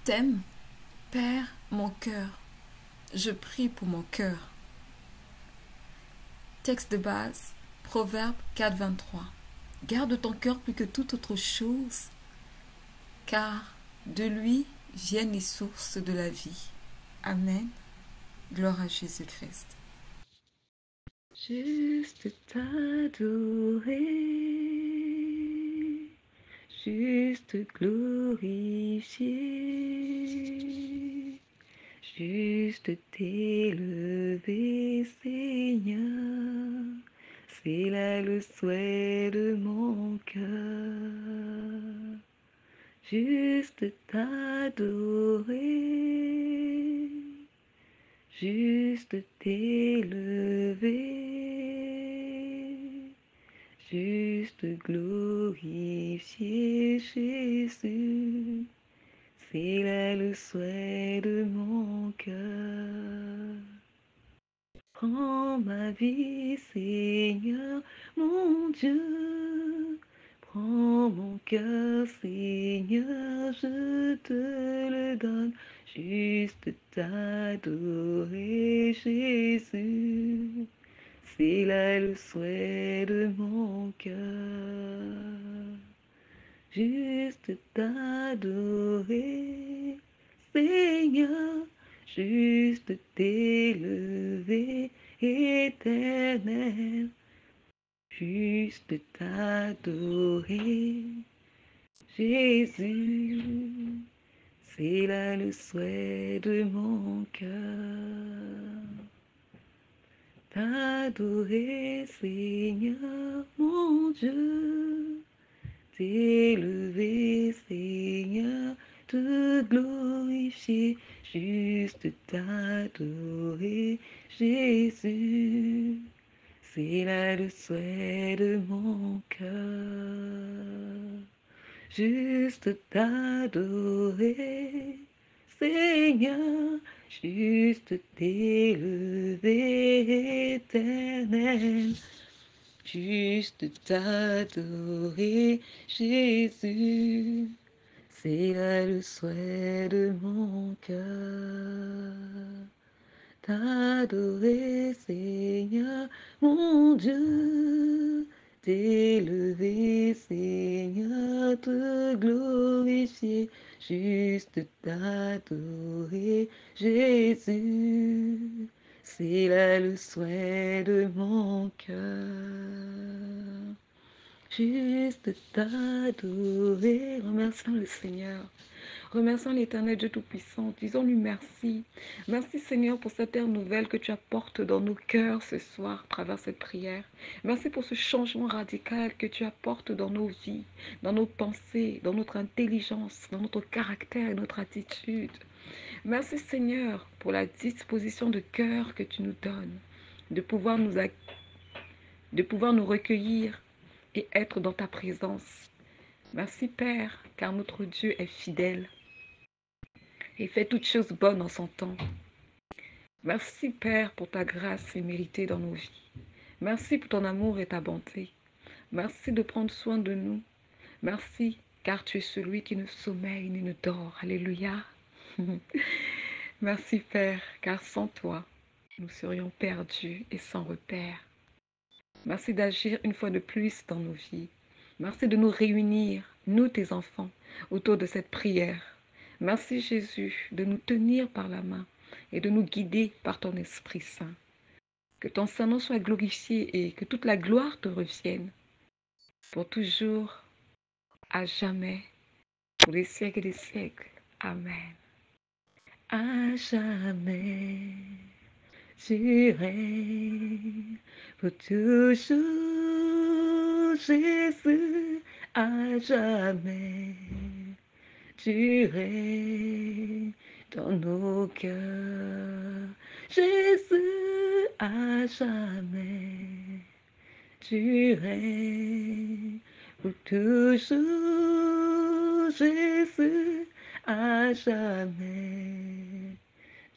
t'aime, Père, mon cœur. Je prie pour mon cœur. Texte de base, Proverbe 4, 23. Garde ton cœur plus que toute autre chose, car de lui viennent les sources de la vie. Amen. Gloire à Jésus-Christ. Juste t'adorer, juste glorifier, juste t'élever, Seigneur, c'est là le souhait de mon cœur. Juste t'adorer, juste t'élever, juste glorifier Jésus, c'est là le souhait de mon cœur. Prends ma vie, Seigneur, mon Dieu. Prends mon cœur, Seigneur, je te le donne. Juste t'adorer, Jésus. C'est là le souhait de mon cœur. Juste t'adorer, Seigneur, juste t'élever, éternel, juste t'adorer, Jésus, c'est là le souhait de mon cœur. T'adorer, Seigneur, mon Dieu, t'élever, Seigneur, te glorifier, juste t'adorer, Jésus. C'est là le souhait de mon cœur. Juste t'adorer, Seigneur, juste t'élever, éternel. Juste t'adorer, Jésus, c'est là le souhait de mon cœur. T'adorer, Seigneur, mon Dieu, t'élever, Seigneur, te glorifier, juste t'adorer, Jésus. C'est là le souhait de mon cœur. Juste t'adorer, remercions le Seigneur. Remercions l'Éternel Dieu Tout-Puissant. Disons-lui merci. Merci Seigneur pour cette ère nouvelle que tu apportes dans nos cœurs ce soir à travers cette prière. Merci pour ce changement radical que tu apportes dans nos vies, dans nos pensées, dans notre intelligence, dans notre caractère et notre attitude. Merci Seigneur pour la disposition de cœur que tu nous donnes, de pouvoir nous recueillir et être dans ta présence. Merci Père, car notre Dieu est fidèle et fait toutes choses bonnes en son temps. Merci Père pour ta grâce méritée dans nos vies. Merci pour ton amour et ta bonté. Merci de prendre soin de nous. Merci car tu es celui qui ne sommeille ni ne dort. Alléluia. Merci Père, car sans toi, nous serions perdus et sans repère. Merci d'agir une fois de plus dans nos vies. Merci de nous réunir, nous tes enfants, autour de cette prière. Merci Jésus de nous tenir par la main et de nous guider par ton Esprit Saint. Que ton Saint-Nom soit glorifié et que toute la gloire te revienne pour toujours, à jamais, pour les siècles des siècles. Amen. À jamais. Tu règnes pour toujours, Jésus, à jamais. Tu règnes dans nos cœurs, Jésus, à jamais. Tu règnes pour toujours, Jésus, à jamais.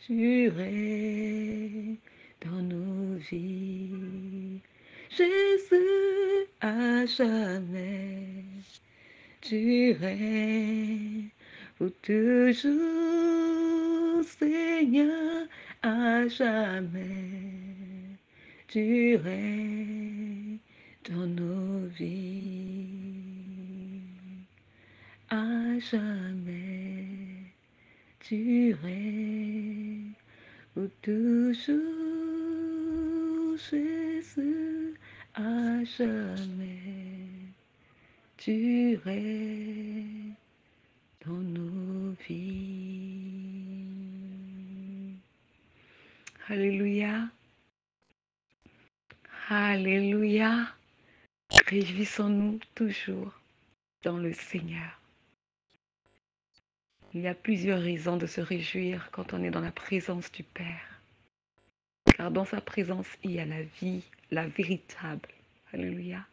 Tu règnes dans nos vies, Jésus, à jamais. Tu règnes pour toujours, Seigneur, à jamais. Tu règnes dans nos vies, à jamais. Tu règnes pour toujours, Jésus, à jamais. Tu règnes dans nos vies. Alléluia. Alléluia. Réjouissons-nous toujours dans le Seigneur. Il y a plusieurs raisons de se réjouir quand on est dans la présence du Père. Car dans sa présence, il y a la vie, la véritable. Alléluia.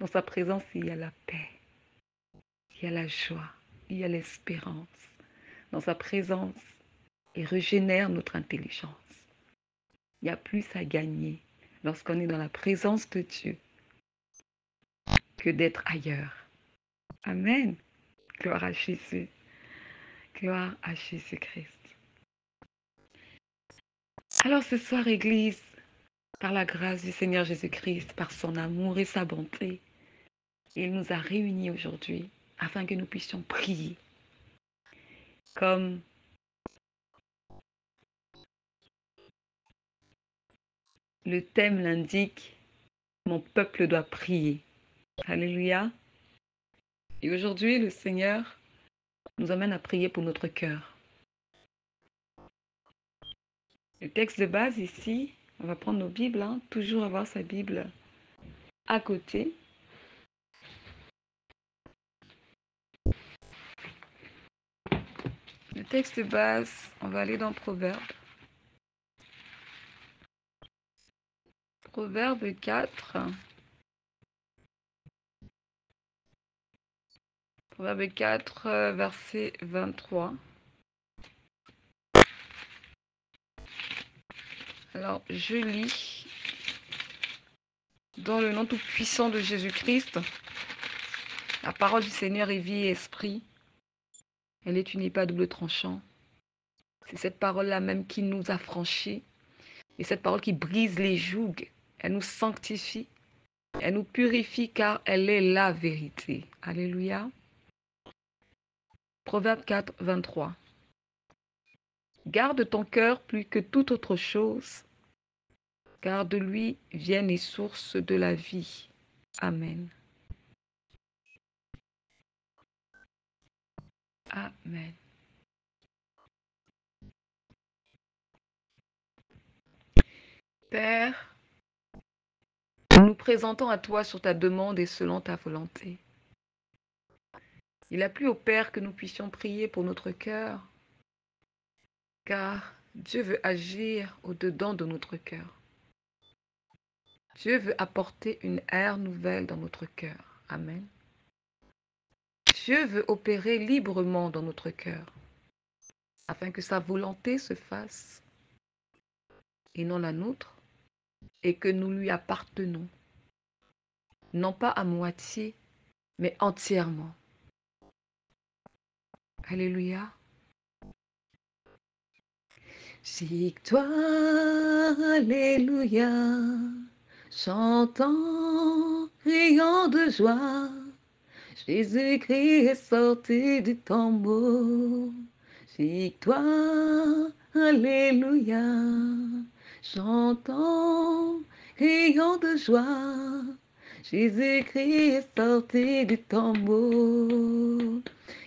Dans sa présence, il y a la paix, il y a la joie, il y a l'espérance. Dans sa présence, il régénère notre intelligence. Il y a plus à gagner lorsqu'on est dans la présence de Dieu que d'être ailleurs. Amen. Gloire à Jésus. Gloire à Jésus-Christ. Alors ce soir, Église, par la grâce du Seigneur Jésus-Christ, par son amour et sa bonté, il nous a réunis aujourd'hui afin que nous puissions prier. Comme le thème l'indique, mon peuple doit prier. Alléluia. Et aujourd'hui, le Seigneur nous amène à prier pour notre cœur. Le texte de base ici, on va prendre nos Bibles, toujours avoir sa Bible à côté. Le texte de base, on va aller dans Proverbe. Proverbe 4. Proverbe 4, verset 23. Alors, je lis dans le nom tout-puissant de Jésus-Christ. La parole du Seigneur est vie et esprit. Elle est une épée à double tranchant. C'est cette parole-là même qui nous affranchit. Et cette parole qui brise les jougs. Elle nous sanctifie. Elle nous purifie car elle est la vérité. Alléluia. Proverbe 4, 23. Garde ton cœur plus que toute autre chose, car de lui viennent les sources de la vie. Amen. Amen. Père, nous nous présentons à toi sur ta demande et selon ta volonté. Il a plu au Père que nous puissions prier pour notre cœur, car Dieu veut agir au-dedans de notre cœur. Dieu veut apporter une ère nouvelle dans notre cœur. Amen. Dieu veut opérer librement dans notre cœur, afin que sa volonté se fasse, et non la nôtre, et que nous lui appartenons, non pas à moitié, mais entièrement. Alléluia. Victoire, alléluia, chantant, criant de joie, Jésus-Christ est sorti du tombeau. Victoire, alléluia, chantant, criant de joie, Jésus-Christ est sorti du tombeau.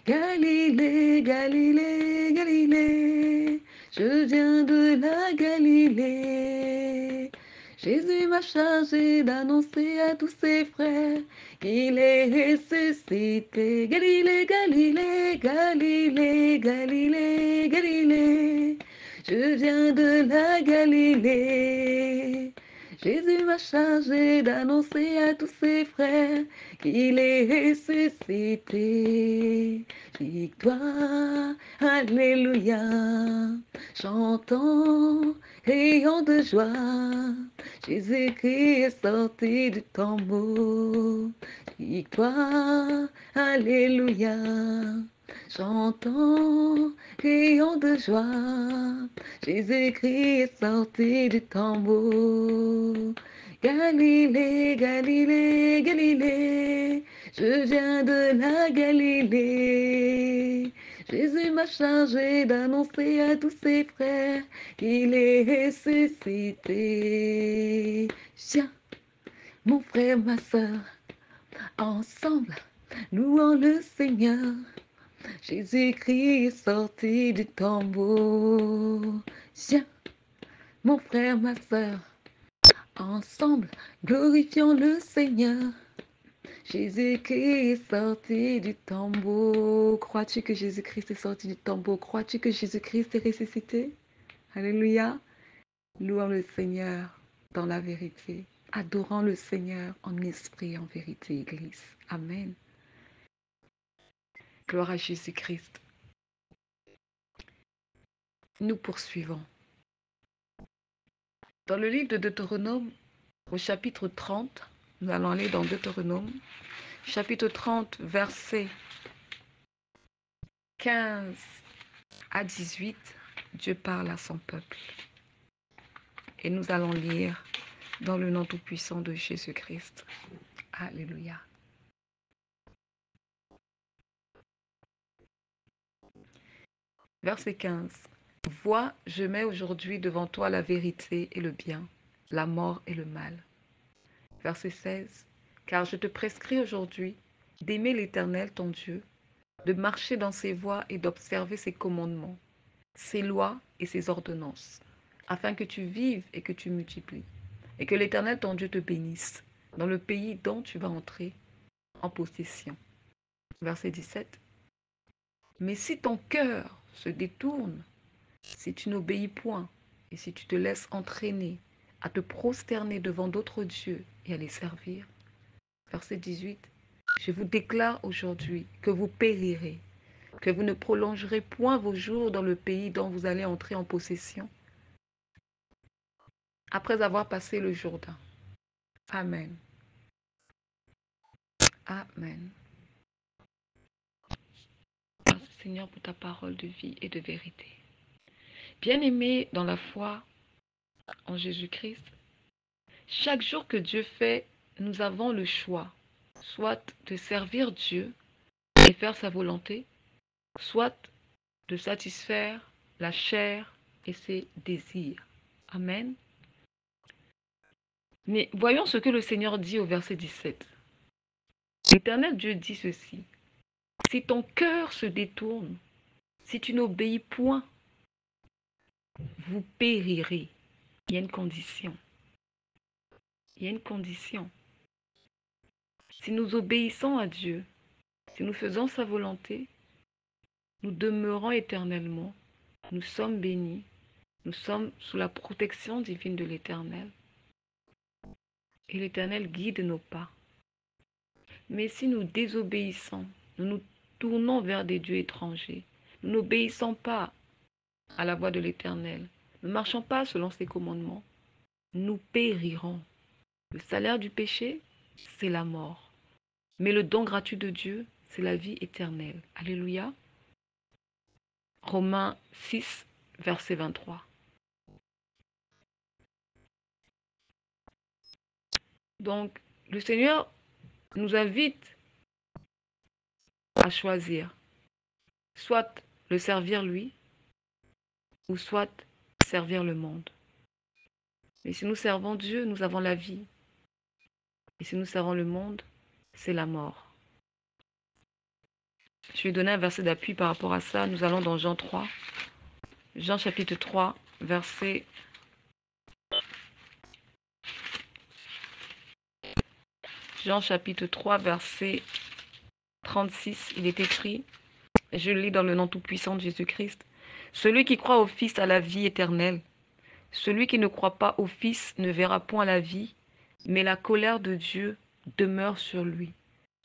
Galilée, Galilée, Galilée, je viens de la Galilée. Jésus m'a chargé d'annoncer à tous ses frères qu'il est ressuscité. Galilée, Galilée, Galilée, Galilée, Galilée, je viens de la Galilée. Jésus m'a chargé d'annoncer à tous ses frères qu'il est ressuscité. Victoire, alléluia, chantons, crions de joie, Jésus-Christ est sorti du tombeau. Victoire, alléluia, J'entends criant de joie, Jésus-Christ est sorti du tombeau. Galilée, Galilée, Galilée, je viens de la Galilée. Jésus m'a chargé d'annoncer à tous ses frères qu'il est ressuscité. Viens, mon frère, ma soeur, ensemble, louons le Seigneur. Jésus-Christ est sorti du tombeau. Viens, mon frère, ma soeur, ensemble, glorifions le Seigneur. Jésus-Christ est sorti du tombeau. Crois-tu que Jésus-Christ est sorti du tombeau? Crois-tu que Jésus-Christ est ressuscité? Alléluia. Louons le Seigneur dans la vérité. Adorons le Seigneur en esprit et en vérité, Église. Amen. Gloire à Jésus-Christ. Nous poursuivons. Dans le livre de Deutéronome, au chapitre 30, nous allons aller dans Deutéronome, chapitre 30, versets 15 à 18, Dieu parle à son peuple. Et nous allons lire dans le nom tout-puissant de Jésus-Christ. Alléluia. Verset 15. Vois, je mets aujourd'hui devant toi la vérité et le bien, la mort et le mal. Verset 16. Car je te prescris aujourd'hui d'aimer l'Éternel ton Dieu, de marcher dans ses voies et d'observer ses commandements, ses lois et ses ordonnances, afin que tu vives et que tu multiplies, et que l'Éternel ton Dieu te bénisse dans le pays dont tu vas entrer en possession. Verset 17. Mais si ton cœur se détourne, si tu n'obéis point, et si tu te laisses entraîner à te prosterner devant d'autres dieux et à les servir. Verset 18. Je vous déclare aujourd'hui que vous périrez, que vous ne prolongerez point vos jours dans le pays dont vous allez entrer en possession, après avoir passé le Jourdain. Amen. Amen. Merci Seigneur pour ta parole de vie et de vérité. Bien-aimés dans la foi en Jésus-Christ, chaque jour que Dieu fait, nous avons le choix, soit de servir Dieu et faire sa volonté, soit de satisfaire la chair et ses désirs. Amen. Mais voyons ce que le Seigneur dit au verset 17. L'Éternel Dieu dit ceci. Si ton cœur se détourne, si tu n'obéis point, vous périrez. Il y a une condition. Il y a une condition. Si nous obéissons à Dieu, si nous faisons sa volonté, nous demeurons éternellement. Nous sommes bénis. Nous sommes sous la protection divine de l'Éternel. Et l'Éternel guide nos pas. Mais si nous désobéissons, nous nous tournons vers des dieux étrangers, nous n'obéissons pas à la voix de l'Éternel, nous ne marchons pas selon ses commandements, nous périrons. Le salaire du péché, c'est la mort. Mais le don gratuit de Dieu, c'est la vie éternelle. Alléluia. Romains 6, verset 23. Donc, le Seigneur nous invite à choisir, soit le servir lui, ou soit servir le monde. Mais si nous servons Dieu, nous avons la vie. Et si nous servons le monde, c'est la mort. Je vais donner un verset d'appui par rapport à ça. Nous allons dans Jean 3. Jean chapitre 3, verset... Jean chapitre 3, verset 36. Il est écrit, et je le lis dans le nom tout-puissant de Jésus-Christ. Celui qui croit au Fils a la vie éternelle. Celui qui ne croit pas au Fils ne verra point la vie, mais la colère de Dieu demeure sur lui.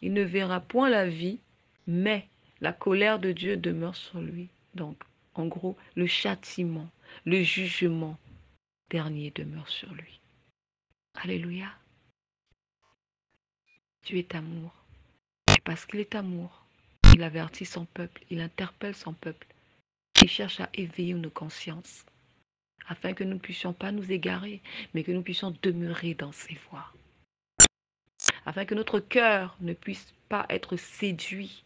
Il ne verra point la vie, mais la colère de Dieu demeure sur lui. Donc, en gros, le châtiment, le jugement dernier demeure sur lui. Alléluia. Dieu est amour. Et parce qu'il est amour, Il avertit son peuple, il interpelle son peuple. Il cherche à éveiller nos consciences, afin que nous ne puissions pas nous égarer, mais que nous puissions demeurer dans ses voies. Afin que notre cœur ne puisse pas être séduit,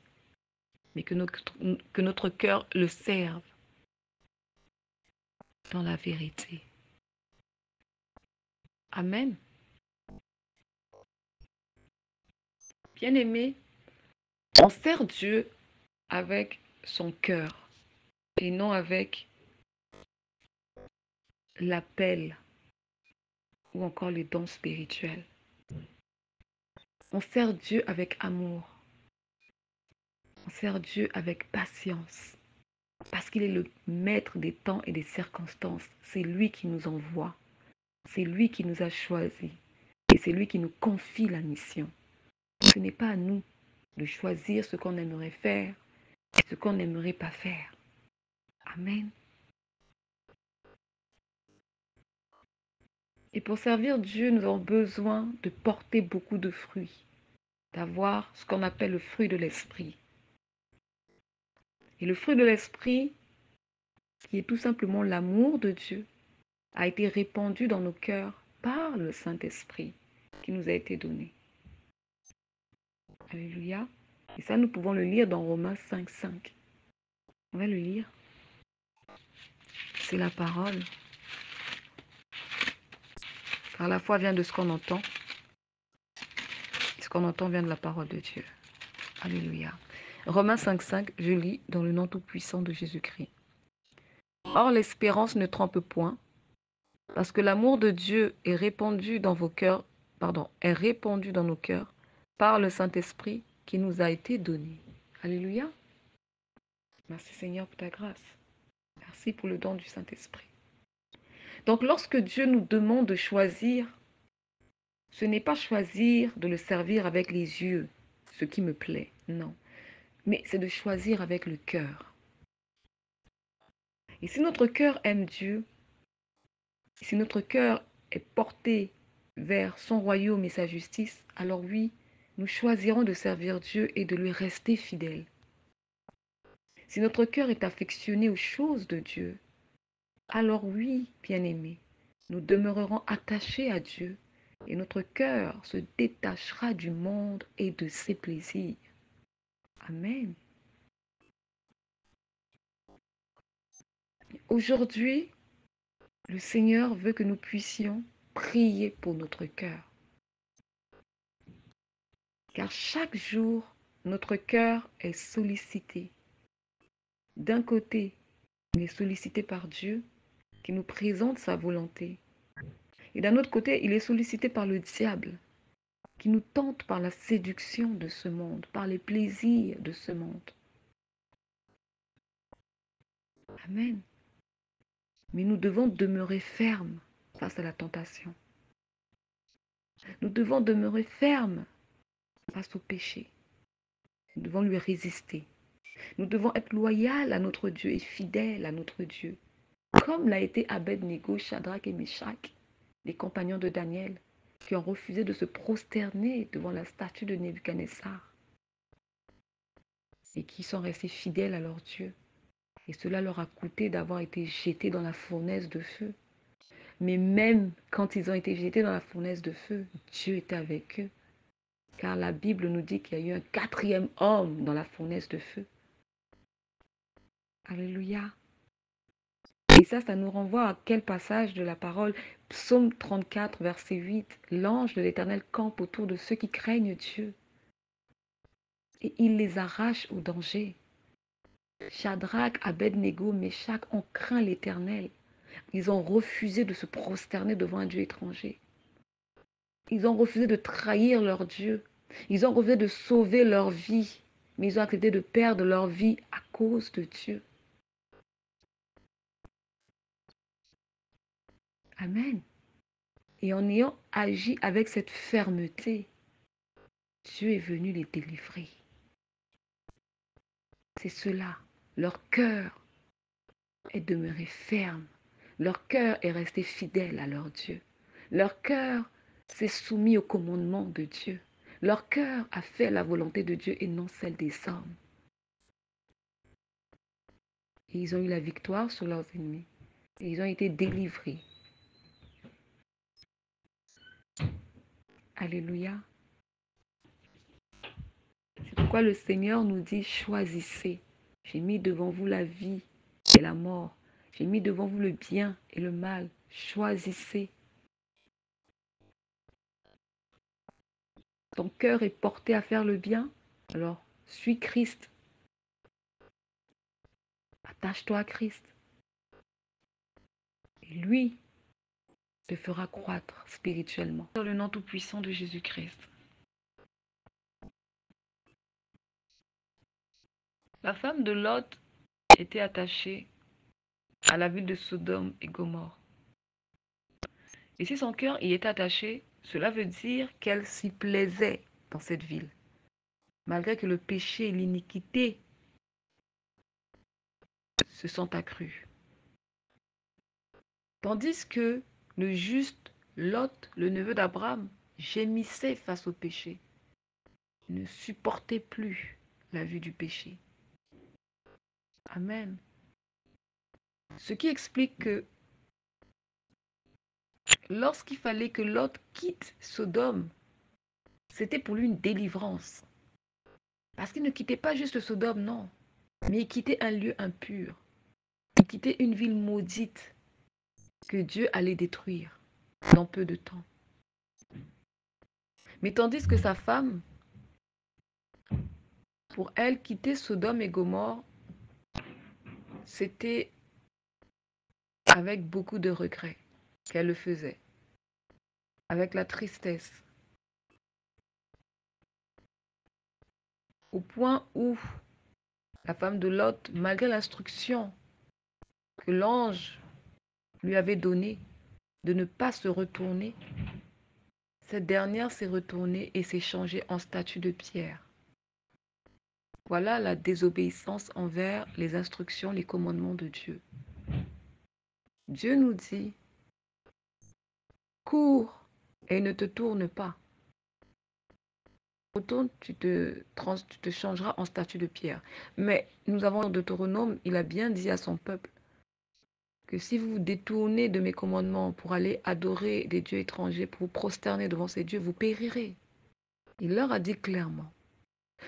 mais que notre cœur le serve dans la vérité. Amen. Bien-aimé, on sert Dieu avec son cœur et non avec l'appel ou encore les dons spirituels. On sert Dieu avec amour. On sert Dieu avec patience. Parce qu'il est le maître des temps et des circonstances. C'est lui qui nous envoie. C'est lui qui nous a choisis. Et c'est lui qui nous confie la mission. Ce n'est pas à nous de choisir ce qu'on aimerait faire et ce qu'on n'aimerait pas faire. Amen. Et pour servir Dieu, nous avons besoin de porter beaucoup de fruits, d'avoir ce qu'on appelle le fruit de l'esprit. Et le fruit de l'esprit, qui est tout simplement l'amour de Dieu, a été répandu dans nos cœurs par le Saint-Esprit qui nous a été donné. Alléluia. Et ça, nous pouvons le lire dans Romains 5, 5. On va le lire. C'est la parole. Car la foi vient de ce qu'on entend. Et ce qu'on entend vient de la parole de Dieu. Alléluia. Romains 5, 5, je lis dans le nom tout-puissant de Jésus-Christ. Or, l'espérance ne trompe point, parce que l'amour de Dieu est répandu dans vos cœurs, est répandu dans nos cœurs par le Saint-Esprit qui nous a été donné. Alléluia. Merci Seigneur pour ta grâce. Merci pour le don du Saint-Esprit. Donc, lorsque Dieu nous demande de choisir, ce n'est pas choisir de le servir avec les yeux, ce qui me plaît, non. Mais c'est de choisir avec le cœur. Et si notre cœur aime Dieu, si notre cœur est porté vers son royaume et sa justice, alors oui, nous choisirons de servir Dieu et de lui rester fidèles. Si notre cœur est affectionné aux choses de Dieu, alors oui, bien-aimés, nous demeurerons attachés à Dieu et notre cœur se détachera du monde et de ses plaisirs. Amen. Aujourd'hui, le Seigneur veut que nous puissions prier pour notre cœur. Car chaque jour, notre cœur est sollicité. D'un côté, il est sollicité par Dieu qui nous présente sa volonté. Et d'un autre côté, il est sollicité par le diable qui nous tente par la séduction de ce monde, par les plaisirs de ce monde. Amen. Mais nous devons demeurer fermes face à la tentation. Nous devons demeurer fermes face au péché. Nous devons lui résister. Nous devons être loyaux à notre Dieu et fidèles à notre Dieu. Comme l'a été Abed-Nego, Shadrach et Meshach, les compagnons de Daniel, qui ont refusé de se prosterner devant la statue de Nebuchadnezzar et qui sont restés fidèles à leur Dieu. Et cela leur a coûté d'avoir été jetés dans la fournaise de feu. Mais même quand ils ont été jetés dans la fournaise de feu, Dieu était avec eux. Car la Bible nous dit qu'il y a eu un quatrième homme dans la fournaise de feu. Alléluia. Et ça nous renvoie à quel passage de la parole? Psaume 34, verset 8. L'ange de l'Éternel campe autour de ceux qui craignent Dieu. Et il les arrache au danger. Shadrach, Abed-Nego, Meshach ont craint l'Éternel. Ils ont refusé de se prosterner devant un Dieu étranger. Ils ont refusé de trahir leur Dieu. Ils ont refusé de sauver leur vie. Mais ils ont accepté de perdre leur vie à cause de Dieu. Amen. Et en ayant agi avec cette fermeté, Dieu est venu les délivrer. C'est cela. Leur cœur est demeuré ferme. Leur cœur est resté fidèle à leur Dieu. Leur cœur s'est soumis au commandement de Dieu. Leur cœur a fait la volonté de Dieu et non celle des hommes. Et ils ont eu la victoire sur leurs ennemis. Et ils ont été délivrés. Alléluia. C'est pourquoi le Seigneur nous dit, choisissez. J'ai mis devant vous la vie et la mort. J'ai mis devant vous le bien et le mal. Choisissez. Ton cœur est porté à faire le bien, alors suis Christ. Attache-toi à Christ. Et lui te fera croître spirituellement. Dans le nom tout-puissant de Jésus-Christ. La femme de Lot était attachée à la ville de Sodome et Gomorrhe. Et si son cœur y est attaché, cela veut dire qu'elle s'y plaisait dans cette ville, malgré que le péché et l'iniquité se sont accrus. Tandis que le juste Lot, le neveu d'Abraham, gémissait face au péché, il ne supportait plus la vue du péché. Amen. Ce qui explique que lorsqu'il fallait que Lot quitte Sodome, c'était pour lui une délivrance. Parce qu'il ne quittait pas juste Sodome, non, mais il quittait un lieu impur. Il quittait une ville maudite que Dieu allait détruire dans peu de temps. Mais tandis que sa femme, pour elle, quitter Sodome et Gomorrhe, c'était avec beaucoup de regrets qu'elle le faisait, avec la tristesse, au point où la femme de Lot, malgré l'instruction que l'ange lui avait donnée de ne pas se retourner, cette dernière s'est retournée et s'est changée en statue de pierre. Voilà la désobéissance envers les instructions, les commandements de Dieu. Dieu nous dit, cours et ne te tourne pas. Retourne, tu te changeras en statue de pierre. Mais nous avons dans Deutéronome, il a bien dit à son peuple que si vous vous détournez de mes commandements pour aller adorer des dieux étrangers, pour vous prosterner devant ces dieux, vous périrez. Il leur a dit clairement.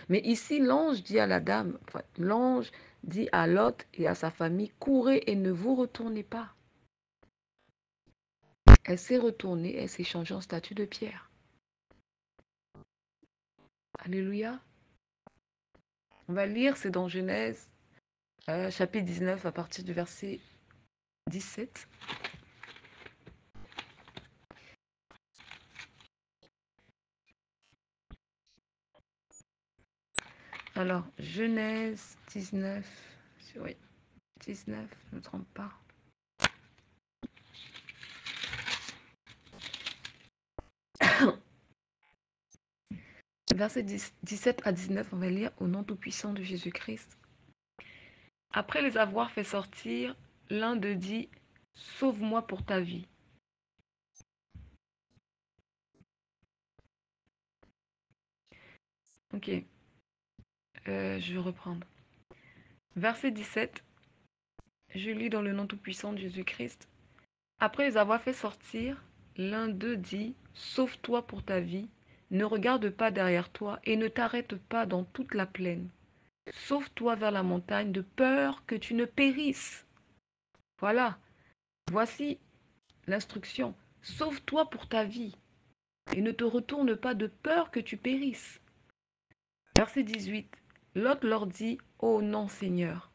Mais ici, l'ange dit à la dame, enfin, l'ange dit à Lot et à sa famille, courez et ne vous retournez pas. Elle s'est retournée, elle s'est changée en statue de pierre. Alléluia. On va lire, c'est dans Genèse, chapitre 19, à partir du verset 17. Alors, Genèse 19, oui, 19, je ne me trompe pas. Verset 17 à 19, on va lire au nom tout-puissant de Jésus-Christ. Après les avoir fait sortir, l'un d'eux dit, sauve-moi pour ta vie. Ok, je vais reprendre. Verset 17, je lis dans le nom tout-puissant de Jésus-Christ. Après les avoir fait sortir, l'un d'eux dit, sauve-toi pour ta vie, ne regarde pas derrière toi et ne t'arrête pas dans toute la plaine. Sauve-toi vers la montagne de peur que tu ne périsses. Voilà, voici l'instruction. Sauve-toi pour ta vie et ne te retourne pas de peur que tu périsses. Verset 18. Lot leur dit, ô non Seigneur.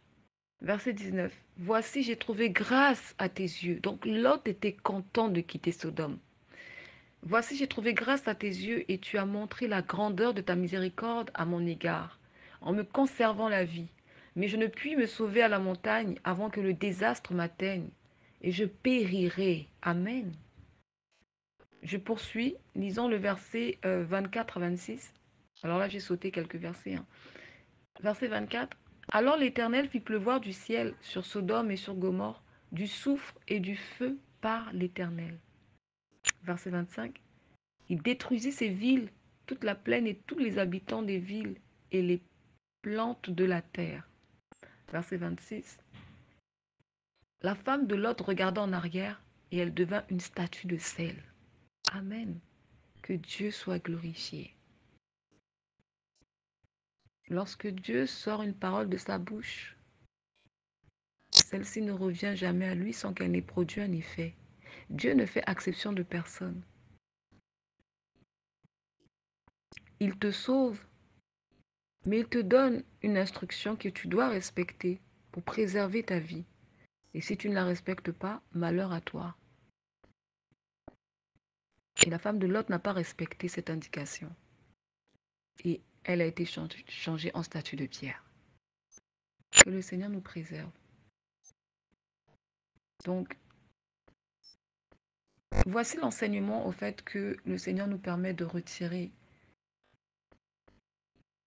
Verset 19. Voici, j'ai trouvé grâce à tes yeux. Donc Lot était content de quitter Sodome. Voici, j'ai trouvé grâce à tes yeux et tu as montré la grandeur de ta miséricorde à mon égard, en me conservant la vie. Mais je ne puis me sauver à la montagne avant que le désastre m'atteigne, et je périrai. Amen. Je poursuis, lisons le verset 24 à 26. Alors là, j'ai sauté quelques versets. Verset 24. Alors l'Éternel fit pleuvoir du ciel sur Sodome et sur Gomorrhe du soufre et du feu par l'Éternel. Verset 25. Il détruisit ces villes, toute la plaine et tous les habitants des villes et les plantes de la terre. Verset 26. La femme de Lot regarda en arrière et elle devint une statue de sel. Amen. Que Dieu soit glorifié. Lorsque Dieu sort une parole de sa bouche, celle-ci ne revient jamais à lui sans qu'elle n'ait produit un effet. Dieu ne fait exception de personne. Il te sauve, mais il te donne une instruction que tu dois respecter pour préserver ta vie. Et si tu ne la respectes pas, malheur à toi. Et la femme de Lot n'a pas respecté cette indication. Et elle a été changée en statue de pierre. Que le Seigneur nous préserve. Donc, voici l'enseignement au fait que le Seigneur nous permet de retirer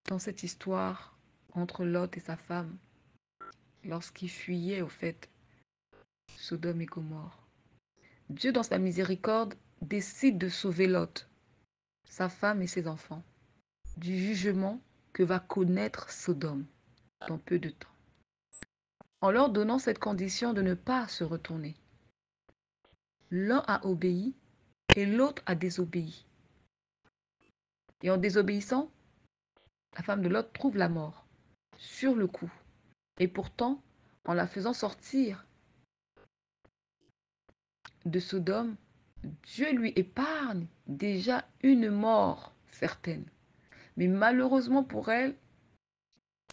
dans cette histoire entre Lot et sa femme, lorsqu'ils fuyaient au fait Sodome et Gomorrhe. Dieu, dans sa miséricorde, décide de sauver Lot, sa femme et ses enfants, du jugement que va connaître Sodome dans peu de temps, en leur donnant cette condition de ne pas se retourner. L'un a obéi et l'autre a désobéi. Et en désobéissant, la femme de Lot trouve la mort sur le coup. Et pourtant, en la faisant sortir de Sodome, Dieu lui épargne déjà une mort certaine. Mais malheureusement pour elle,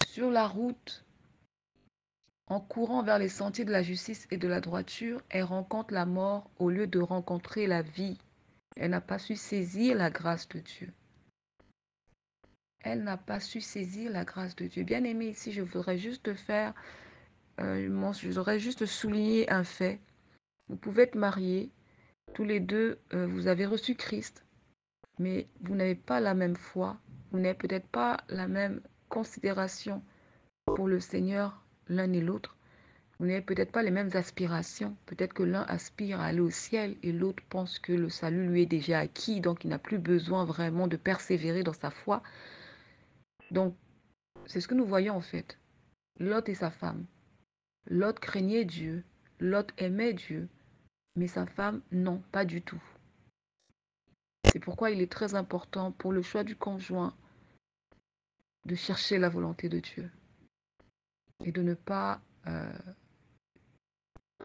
sur la route, en courant vers les sentiers de la justice et de la droiture, elle rencontre la mort au lieu de rencontrer la vie. Elle n'a pas su saisir la grâce de Dieu. Elle n'a pas su saisir la grâce de Dieu. Bien aimé, ici, je voudrais juste souligner un fait. Vous pouvez être mariés, tous les deux, vous avez reçu Christ, mais vous n'avez pas la même foi, vous n'avez peut-être pas la même considération pour le Seigneur l'un et l'autre. Vous n'avez peut-être pas les mêmes aspirations. Peut-être que l'un aspire à aller au ciel et l'autre pense que le salut lui est déjà acquis, donc il n'a plus besoin vraiment de persévérer dans sa foi. Donc, c'est ce que nous voyons en fait. Lot et sa femme. Lot craignait Dieu, Lot aimait Dieu, mais sa femme, non, pas du tout. C'est pourquoi il est très important pour le choix du conjoint de chercher la volonté de Dieu et de ne pas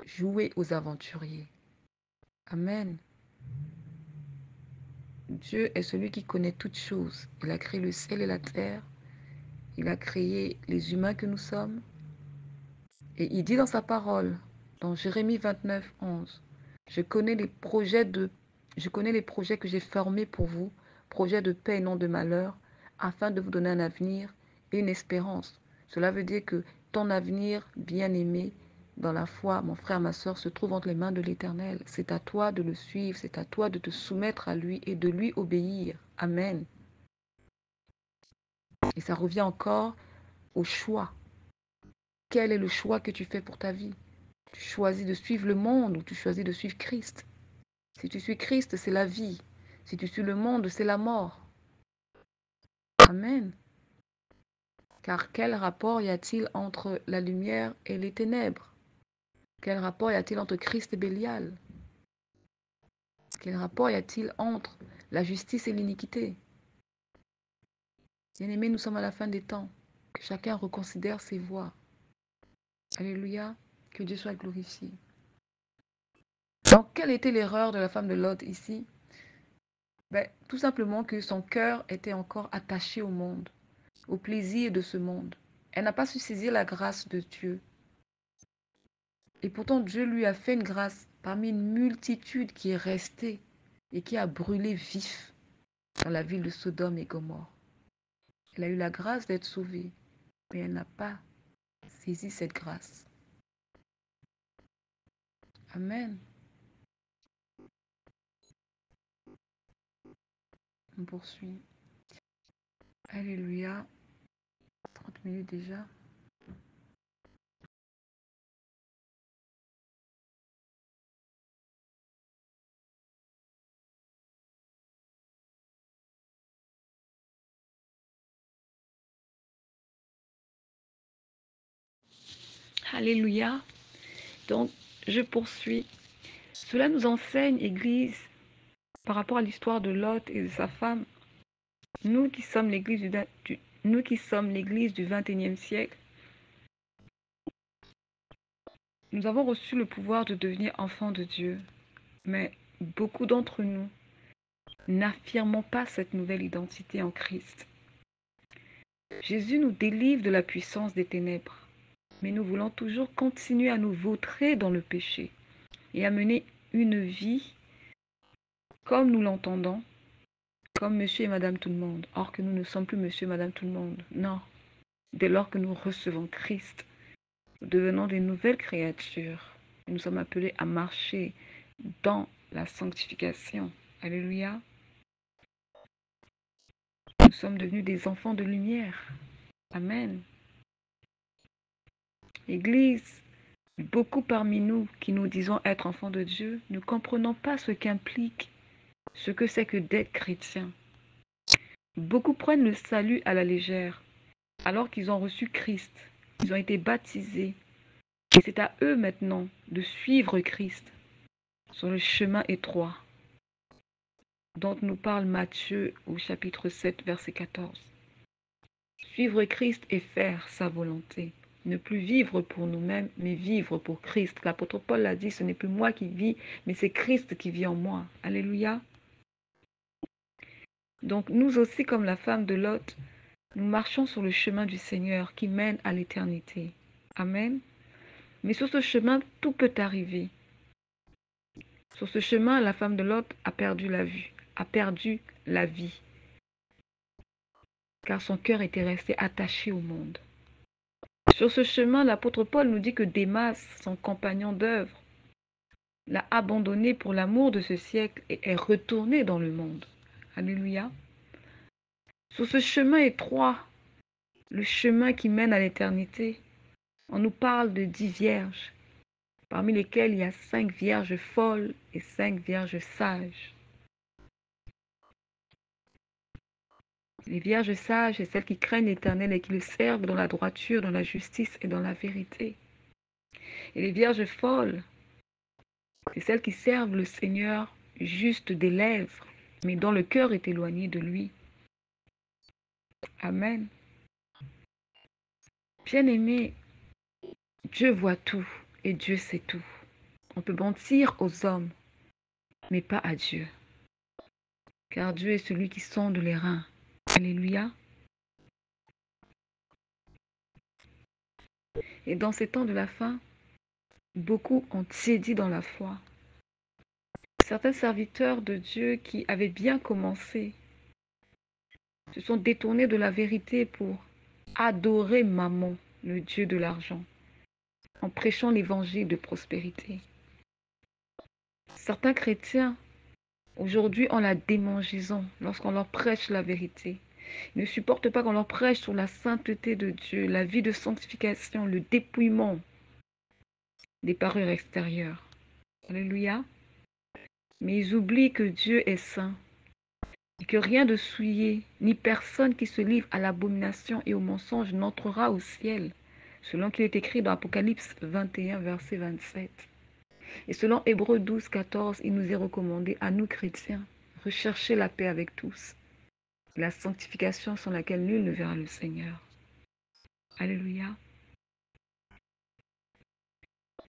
jouer aux aventuriers. Amen. Dieu est celui qui connaît toutes choses. Il a créé le ciel et la terre. Il a créé les humains que nous sommes. Et il dit dans sa parole, dans Jérémie 29, 11, je connais les projets que j'ai formés pour vous, projets de paix et non de malheur, afin de vous donner un avenir et une espérance. Cela veut dire que ton avenir, bien-aimé, dans la foi, mon frère, ma soeur, se trouve entre les mains de l'Éternel. C'est à toi de le suivre, c'est à toi de te soumettre à lui et de lui obéir. Amen. Et ça revient encore au choix. Quel est le choix que tu fais pour ta vie? Tu choisis de suivre le monde ou tu choisis de suivre Christ? Si tu suis Christ, c'est la vie. Si tu suis le monde, c'est la mort. Amen. Car quel rapport y a-t-il entre la lumière et les ténèbres? Quel rapport y a-t-il entre Christ et Bélial? Quel rapport y a-t-il entre la justice et l'iniquité? Bien-aimés, nous sommes à la fin des temps. Que chacun reconsidère ses voies. Alléluia. Que Dieu soit glorifié. Donc, quelle était l'erreur de la femme de Lot ici? Tout simplement que son cœur était encore attaché au monde, au plaisir de ce monde. Elle n'a pas su saisir la grâce de Dieu. Et pourtant, Dieu lui a fait une grâce parmi une multitude qui est restée et qui a brûlé vif dans la ville de Sodome et Gomorrhe. Elle a eu la grâce d'être sauvée, mais elle n'a pas saisi cette grâce. Amen. On poursuit. Alléluia. 30 minutes déjà. Alléluia. Donc, je poursuis. Cela nous enseigne, Église, par rapport à l'histoire de Lot et de sa femme, nous qui sommes l'Église du XXIe siècle, nous avons reçu le pouvoir de devenir enfants de Dieu, mais beaucoup d'entre nous n'affirmons pas cette nouvelle identité en Christ. Jésus nous délivre de la puissance des ténèbres, mais nous voulons toujours continuer à nous vautrer dans le péché et à mener une vie comme nous l'entendons, comme monsieur et madame tout le monde, or que nous ne sommes plus monsieur et madame tout le monde. Non, dès lors que nous recevons Christ, nous devenons des nouvelles créatures. Nous sommes appelés à marcher dans la sanctification. Alléluia. Nous sommes devenus des enfants de lumière. Amen. Église, beaucoup parmi nous qui nous disons être enfants de Dieu ne comprenons pas ce qu'implique, ce que c'est que d'être chrétien. Beaucoup prennent le salut à la légère, alors qu'ils ont reçu Christ. Ils ont été baptisés. Et c'est à eux maintenant de suivre Christ sur le chemin étroit dont nous parle Matthieu au chapitre 7, verset 14. Suivre Christ et faire sa volonté. Ne plus vivre pour nous-mêmes, mais vivre pour Christ. L'apôtre Paul l'a dit, ce n'est plus moi qui vis, mais c'est Christ qui vit en moi. Alléluia. Donc nous aussi, comme la femme de Lot, nous marchons sur le chemin du Seigneur qui mène à l'éternité. Amen. Mais sur ce chemin, tout peut arriver. Sur ce chemin, la femme de Lot a perdu la vue, a perdu la vie, car son cœur était resté attaché au monde. Sur ce chemin, l'apôtre Paul nous dit que Démas, son compagnon d'œuvre, l'a abandonné pour l'amour de ce siècle et est retourné dans le monde. Alléluia. Sur ce chemin étroit, le chemin qui mène à l'éternité, on nous parle de 10 vierges, parmi lesquelles il y a 5 vierges folles et 5 vierges sages. Les vierges sages, c'est celles qui craignent l'Éternel et qui le servent dans la droiture, dans la justice et dans la vérité. Et les vierges folles, c'est celles qui servent le Seigneur juste des lèvres, mais dont le cœur est éloigné de lui. Amen. Bien-aimés, Dieu voit tout et Dieu sait tout. On peut mentir aux hommes, mais pas à Dieu. Car Dieu est celui qui sonde les reins. Alléluia. Et dans ces temps de la fin, beaucoup ont tiédi dans la foi. Certains serviteurs de Dieu qui avaient bien commencé se sont détournés de la vérité pour adorer Mammon, le Dieu de l'argent, en prêchant l'évangile de prospérité. Certains chrétiens, aujourd'hui, ont la démangeaison lorsqu'on leur prêche la vérité. Ils ne supportent pas qu'on leur prêche sur la sainteté de Dieu, la vie de sanctification, le dépouillement des parures extérieures. Alléluia. Mais ils oublient que Dieu est saint et que rien de souillé, ni personne qui se livre à l'abomination et au mensonge n'entrera au ciel, selon qu'il est écrit dans Apocalypse 21, verset 27. Et selon Hébreux 12, 14, il nous est recommandé, à nous chrétiens, rechercher la paix avec tous, la sanctification sans laquelle nul ne verra le Seigneur. Alléluia.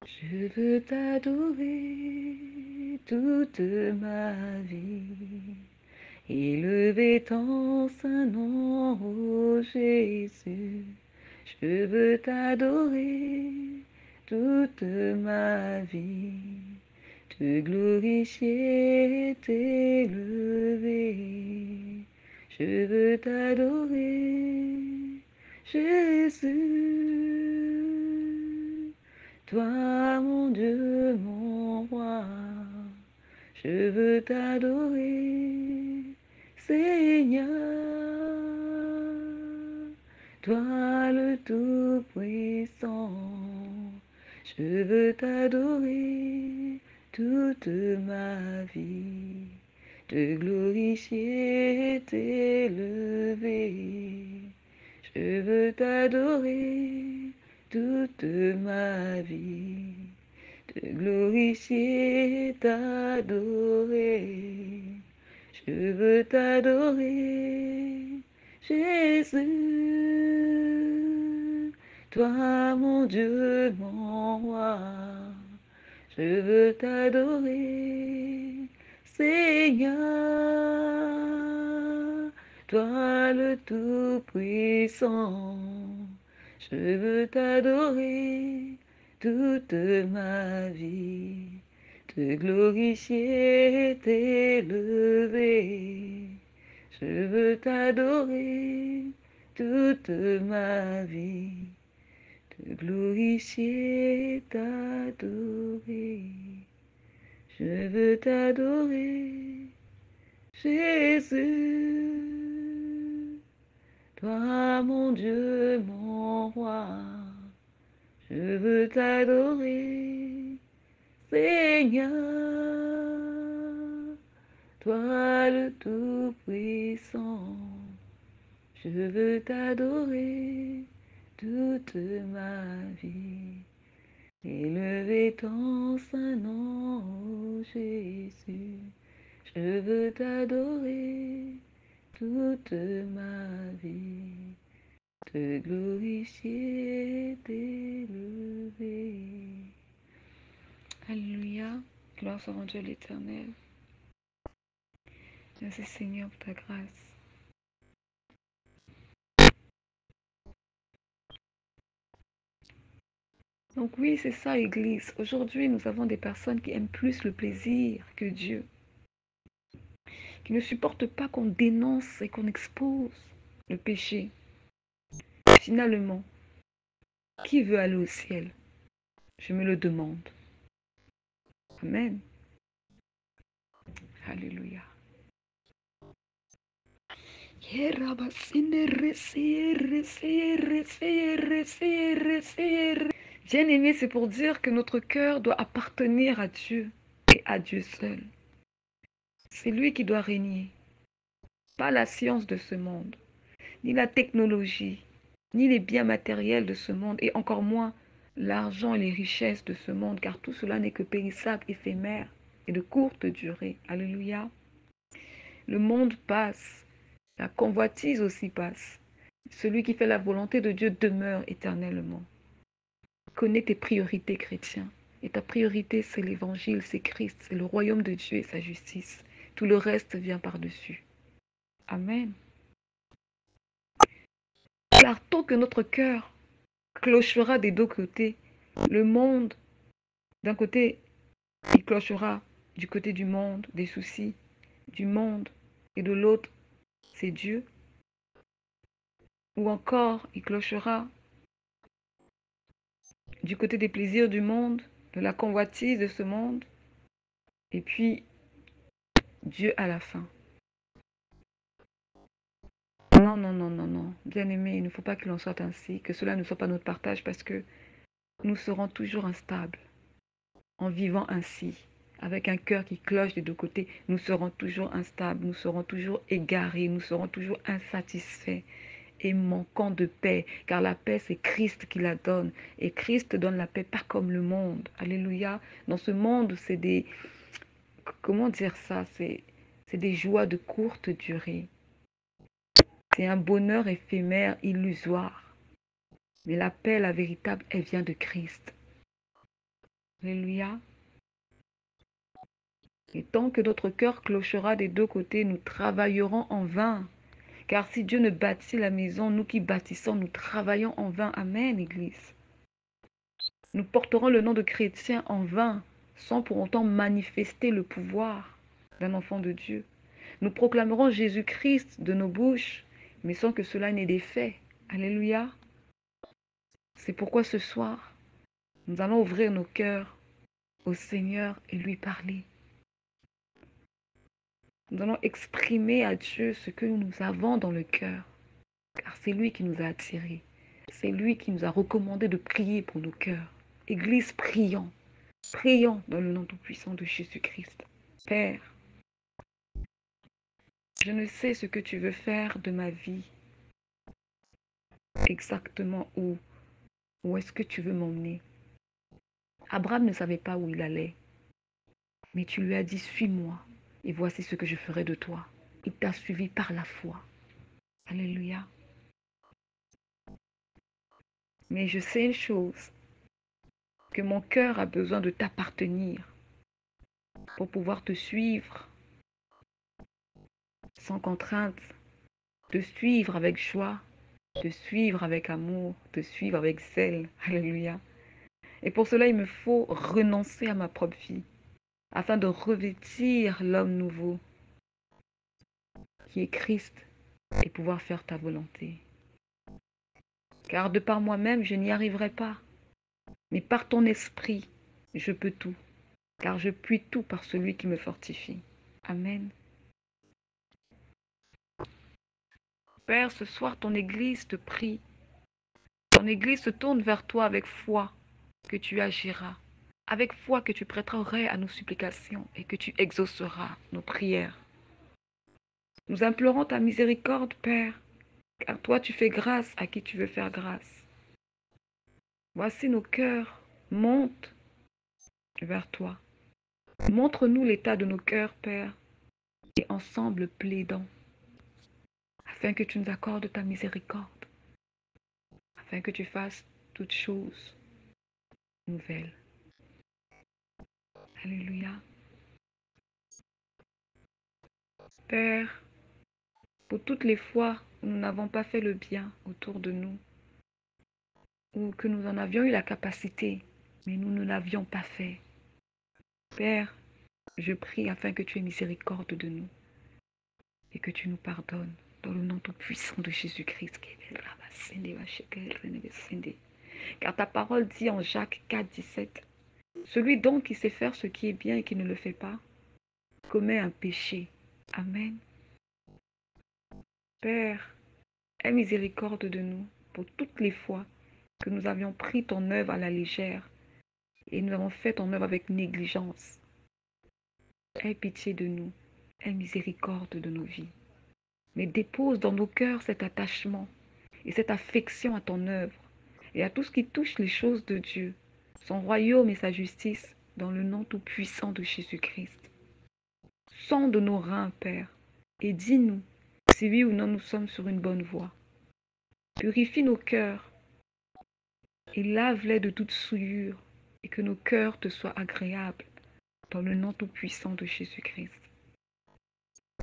Je veux t'adorer toute ma vie, élever ton saint nom, ô Jésus. Je veux t'adorer toute ma vie, te glorifier, t'élever. Je veux t'adorer, Jésus. Toi, mon Dieu, mon roi, je veux t'adorer, Seigneur. Toi, le Tout-Puissant, je veux t'adorer toute ma vie, te glorifier, t'élever. Je veux t'adorer toute ma vie, te te glorifier, t'adorer. Je veux t'adorer, Jésus. Toi, mon Dieu, mon roi. Je veux t'adorer, Seigneur. Toi, le Tout-Puissant. Je veux t'adorer toute ma vie, te glorifier, t'élever. Je veux t'adorer toute ma vie, te glorifier, t'adorer. Je veux t'adorer, Jésus. Toi, mon Dieu, mon roi. Je veux t'adorer, Seigneur, toi le Tout-Puissant. Je veux t'adorer toute ma vie, élever ton saint nom, ô Jésus. Je veux t'adorer toute ma vie, te glorifier, t'élever. Alléluia. Gloire soit rendue à l'Éternel. Merci Seigneur pour ta grâce. Donc oui, c'est ça, Église. Aujourd'hui, nous avons des personnes qui aiment plus le plaisir que Dieu, qui ne supportent pas qu'on dénonce et qu'on expose le péché. Finalement, qui veut aller au ciel? Je me le demande. Amen. Alléluia. Bien-aimé, c'est pour dire que notre cœur doit appartenir à Dieu et à Dieu seul. C'est lui qui doit régner, pas la science de ce monde, ni la technologie, ni les biens matériels de ce monde, et encore moins l'argent et les richesses de ce monde, car tout cela n'est que périssable, éphémère et de courte durée. Alléluia. Le monde passe, la convoitise aussi passe. Celui qui fait la volonté de Dieu demeure éternellement. Connais tes priorités, chrétiens. Et ta priorité, c'est l'évangile, c'est Christ, c'est le royaume de Dieu et sa justice. Tout le reste vient par-dessus. Amen. Car tant que notre cœur clochera des deux côtés, le monde, d'un côté, il clochera du côté du monde, des soucis du monde, et de l'autre, c'est Dieu. Ou encore, il clochera du côté des plaisirs du monde, de la convoitise de ce monde, et puis Dieu à la fin. Non, non, non, non, non. Bien-aimé, il ne faut pas qu'il en soit ainsi, que cela ne soit pas notre partage, parce que nous serons toujours instables. En vivant ainsi, avec un cœur qui cloche des deux côtés, nous serons toujours instables, nous serons toujours égarés, nous serons toujours insatisfaits et manquant de paix, car la paix, c'est Christ qui la donne. Et Christ donne la paix, pas comme le monde. Alléluia. Dans ce monde, c'est des... Comment dire ça? C'est des joies de courte durée. C'est un bonheur éphémère, illusoire. Mais la paix, la véritable, elle vient de Christ. Alléluia. Et tant que notre cœur clochera des deux côtés, nous travaillerons en vain. Car si Dieu ne bâtit la maison, nous qui bâtissons, nous travaillons en vain. Amen, Église. Nous porterons le nom de chrétien en vain, sans pour autant manifester le pouvoir d'un enfant de Dieu. Nous proclamerons Jésus-Christ de nos bouches, mais sans que cela n'ait d'effet. Alléluia. C'est pourquoi ce soir, nous allons ouvrir nos cœurs au Seigneur et lui parler. Nous allons exprimer à Dieu ce que nous avons dans le cœur, car c'est lui qui nous a attirés. C'est lui qui nous a recommandé de prier pour nos cœurs. Église, prions. Prions dans le nom tout-puissant de Jésus-Christ. Père, je ne sais ce que tu veux faire de ma vie. Exactement où est-ce que tu veux m'emmener? Abraham ne savait pas où il allait, mais tu lui as dit, suis-moi, et voici ce que je ferai de toi. Il t'a suivi par la foi. Alléluia. Mais je sais une chose, que mon cœur a besoin de t'appartenir pour pouvoir te suivre sans contrainte, te suivre avec joie, te suivre avec amour, te suivre avec zèle. Alléluia. Et pour cela, il me faut renoncer à ma propre vie afin de revêtir l'homme nouveau qui est Christ et pouvoir faire ta volonté. Car de par moi-même, je n'y arriverai pas. Mais par ton esprit, je peux tout. Car je puis tout par celui qui me fortifie. Amen. Père, ce soir, ton Église te prie. Ton Église se tourne vers toi avec foi que tu agiras. Avec foi que tu prêteras oreille à nos supplications et que tu exauceras nos prières. Nous implorons ta miséricorde, Père, car toi tu fais grâce à qui tu veux faire grâce. Voici nos cœurs, montent vers toi. Montre-nous l'état de nos cœurs, Père, et ensemble plaidons, afin que tu nous accordes ta miséricorde, afin que tu fasses toutes choses nouvelles. Alléluia. Père, pour toutes les fois où nous n'avons pas fait le bien autour de nous, ou que nous en avions eu la capacité, mais nous ne l'avions pas fait. Père, je prie afin que tu aies miséricorde de nous et que tu nous pardonnes dans le nom tout puissant de Jésus-Christ. Car ta parole dit en Jacques 4, 17, celui donc qui sait faire ce qui est bien et qui ne le fait pas, commet un péché. Amen. Père, aie miséricorde de nous pour toutes les fois que nous avions pris ton œuvre à la légère et nous avons fait ton œuvre avec négligence. Aie pitié de nous, aie miséricorde de nos vies. Mais dépose dans nos cœurs cet attachement et cette affection à ton œuvre et à tout ce qui touche les choses de Dieu, son royaume et sa justice, dans le nom tout puissant de Jésus-Christ. Sonde nos reins, Père, et dis-nous si oui ou non nous sommes sur une bonne voie. Purifie nos cœurs et lave-les de toute souillure et que nos cœurs te soient agréables dans le nom tout puissant de Jésus-Christ.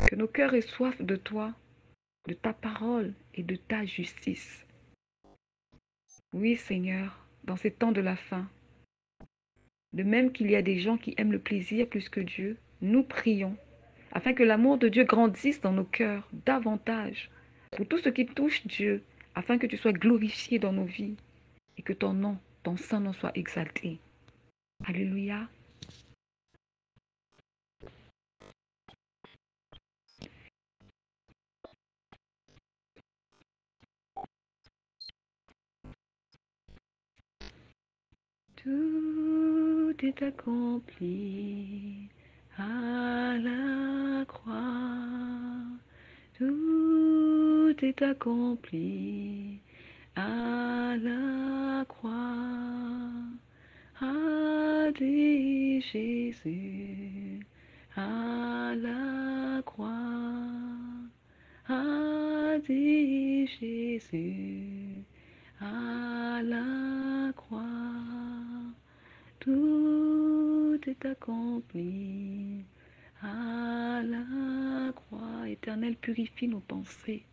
Que nos cœurs aient soif de toi, de ta parole et de ta justice. Oui, Seigneur, dans ces temps de la fin, de même qu'il y a des gens qui aiment le plaisir plus que Dieu, nous prions afin que l'amour de Dieu grandisse dans nos cœurs davantage pour tout ce qui touche Dieu, afin que tu sois glorifié dans nos vies et que ton nom, ton saint nom soit exalté. Alléluia. Tout est accompli à la croix. Tout est accompli à la croix. A dit Jésus à la croix. A dit Jésus à la croix. Tout est accompli à la croix. Éternel, purifie nos pensées.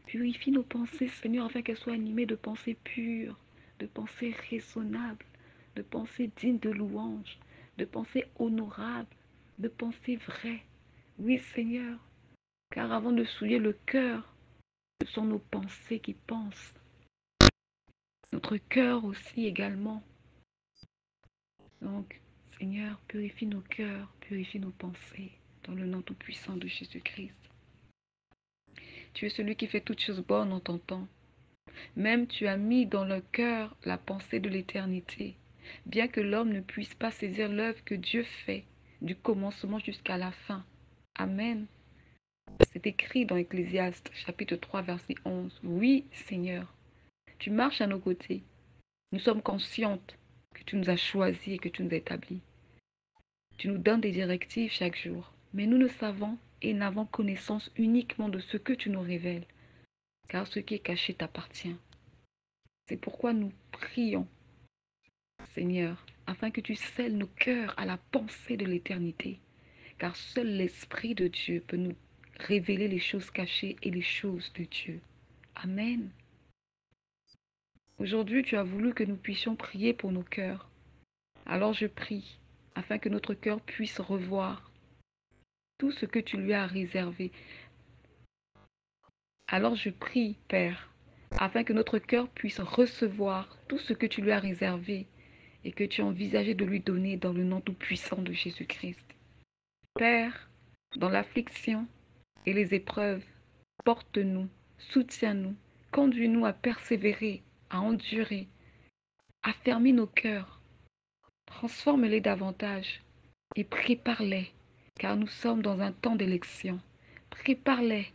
Purifie nos pensées, Seigneur, afin qu'elles soient animées de pensées pures, de pensées raisonnables, de pensées dignes de louange, de pensées honorables, de pensées vraies. Oui, Seigneur, car avant de souiller le cœur, ce sont nos pensées qui pensent. Notre cœur aussi également. Donc, Seigneur, purifie nos cœurs, purifie nos pensées, dans le nom tout-puissant de Jésus-Christ. Tu es celui qui fait toutes choses bonnes en ton temps. Même tu as mis dans le cœur la pensée de l'éternité, bien que l'homme ne puisse pas saisir l'œuvre que Dieu fait, du commencement jusqu'à la fin. Amen. C'est écrit dans Ecclésiaste, chapitre 3, verset 11. Oui, Seigneur, tu marches à nos côtés. Nous sommes conscientes que tu nous as choisis et que tu nous as établis. Tu nous donnes des directives chaque jour, mais nous ne savons et n'avons connaissance uniquement de ce que tu nous révèles, car ce qui est caché t'appartient. C'est pourquoi nous prions, Seigneur, afin que tu scelles nos cœurs à la pensée de l'éternité, car seul l'Esprit de Dieu peut nous révéler les choses cachées et les choses de Dieu. Amen. Aujourd'hui, tu as voulu que nous puissions prier pour nos cœurs. Alors je prie, afin que notre cœur puisse revoir tout ce que tu lui as réservé. Alors je prie, Père, afin que notre cœur puisse recevoir tout ce que tu lui as réservé et que tu as envisagé de lui donner dans le nom tout-puissant de Jésus-Christ. Père, dans l'affliction et les épreuves, porte-nous, soutiens-nous, conduis-nous à persévérer, à endurer, affermis nos cœurs, transforme-les davantage et prépare-les, car nous sommes dans un temps d'élection. Prépare-les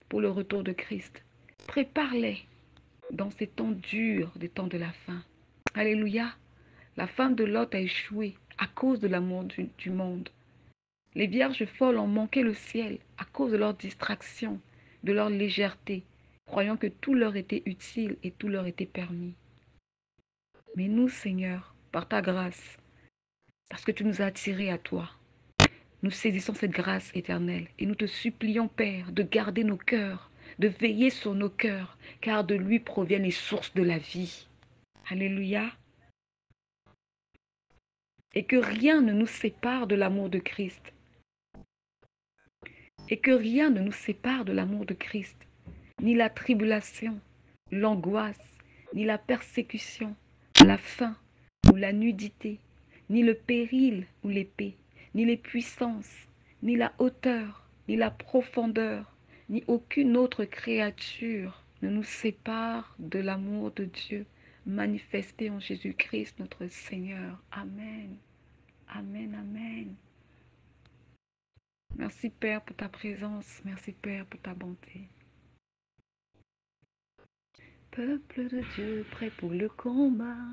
pour le retour de Christ. Prépare-les dans ces temps durs, des temps de la fin. Alléluia. La femme de Lot a échoué à cause de l'amour du monde. Les vierges folles ont manqué le ciel à cause de leur distraction, de leur légèreté, croyant que tout leur était utile et tout leur était permis. Mais nous, Seigneur, par ta grâce, parce que tu nous as attirés à toi, nous saisissons cette grâce éternelle et nous te supplions, Père, de garder nos cœurs, de veiller sur nos cœurs, car de lui proviennent les sources de la vie. Alléluia. Et que rien ne nous sépare de l'amour de Christ. Et que rien ne nous sépare de l'amour de Christ. Ni la tribulation, l'angoisse, ni la persécution, la faim ou la nudité, ni le péril ou l'épée, ni les puissances, ni la hauteur, ni la profondeur, ni aucune autre créature ne nous sépare de l'amour de Dieu manifesté en Jésus-Christ notre Seigneur. Amen. Amen, amen. Merci Père pour ta présence, merci Père pour ta bonté. Peuple de Dieu, prêt pour le combat,